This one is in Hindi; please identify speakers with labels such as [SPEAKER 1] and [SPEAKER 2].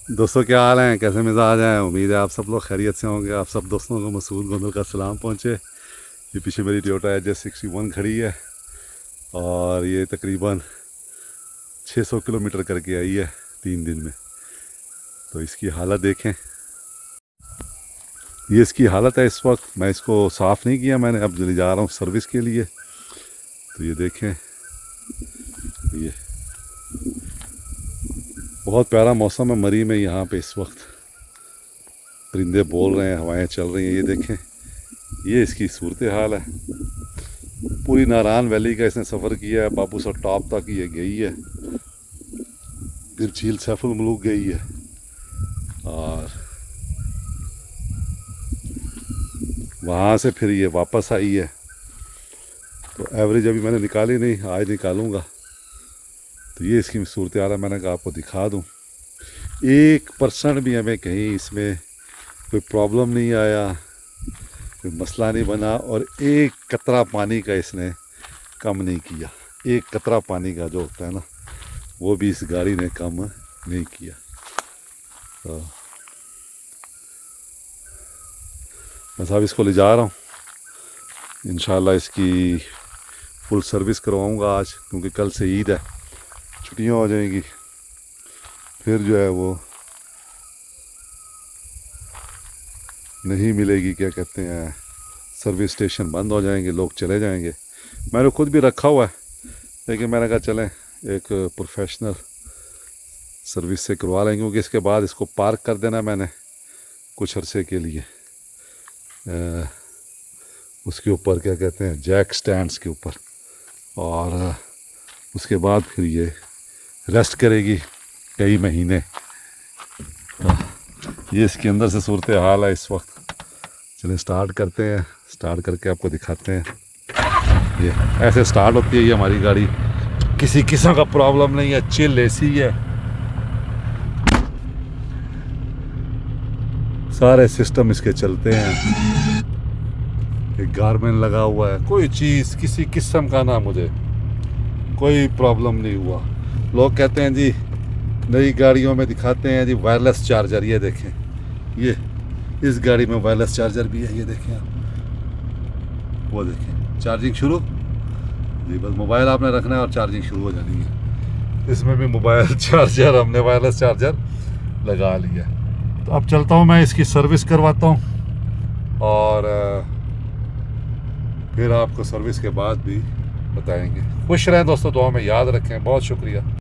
[SPEAKER 1] दोस्तों क्या हाल हैं, कैसे मिजाज हैं। उम्मीद है आप सब लोग खैरियत से होंगे। आप सब दोस्तों को मसूद गोंदल का सलाम पहुँचे। ये पीछे मेरी टोयोटा HX61 खड़ी है और ये तकरीबन 600 किलोमीटर करके आई है 3 दिन में। तो इसकी हालत देखें, ये इसकी हालत है इस वक्त। मैं इसको साफ़ नहीं किया, मैंने अब ले जा रहा हूँ सर्विस के लिए। तो ये देखें, ये बहुत प्यारा मौसम है मरी में यहाँ पे इस वक्त। परिंदे बोल रहे हैं, हवाएं चल रही हैं। ये देखें, ये इसकी सूरत हाल है। पूरी नारायण वैली का इसने सफ़र किया है, बाबू सर टॉप तक ये गई है, फिर झील सैफुल मलूक गई है और वहाँ से फिर ये वापस आई है। तो एवरेज अभी मैंने निकाली नहीं, आज निकालूंगा। तो ये इसकी सूरत हाल है, मैंने कहा आपको दिखा दूँ। 1% भी हमें कहीं इसमें कोई प्रॉब्लम नहीं आया, कोई मसला नहीं बना और एक कतरा पानी का इसने कम नहीं किया। एक कतरा पानी का जो होता है ना, वो भी इस गाड़ी ने कम नहीं किया। तो मैं साहब इसको ले जा रहा हूँ, इंशाल्लाह इसकी फुल सर्विस करवाऊँगा आज, क्योंकि कल से ईद है, छुट्टियाँ हो जाएंगी। फिर जो है वो नहीं मिलेगी, क्या कहते हैं, सर्विस स्टेशन बंद हो जाएंगे, लोग चले जाएंगे। मैंने खुद भी रखा हुआ है, लेकिन मैंने कहा चलें एक प्रोफेशनल सर्विस से करवा लेंगे, क्योंकि इसके बाद इसको पार्क कर देना मैंने कुछ अरसे के लिए उसके ऊपर, क्या कहते हैं, जैक स्टैंड्स के ऊपर। और उसके बाद फिर ये रेस्ट करेगी कई महीने। ये इसके अंदर से सूरत हाल है इस वक्त। चलिए स्टार्ट करते हैं, स्टार्ट करके आपको दिखाते हैं। ये ऐसे स्टार्ट होती है ये हमारी गाड़ी, किसी किस्म का प्रॉब्लम नहीं है, चिल एसी है, सारे सिस्टम इसके चलते हैं। एक गारमेंट लगा हुआ है, कोई चीज़ किसी किस्म का ना मुझे कोई प्रॉब्लम नहीं हुआ। लोग कहते हैं जी नई गाड़ियों में दिखाते हैं जी वायरलेस चार्जर, ये देखें, ये इस गाड़ी में वायरलेस चार्जर भी है, ये देखें आप, वो देखें चार्जिंग शुरू जी, बस मोबाइल आपने रखना है और चार्जिंग शुरू हो जानी है। इसमें भी मोबाइल चार्जर, हमने वायरलेस चार्जर लगा लिया। तो अब चलता हूँ मैं, इसकी सर्विस करवाता हूँ और फिर आपको सर्विस के बाद भी बताएंगे। खुश रहें दोस्तों, दुआ में याद रखें। बहुत शुक्रिया।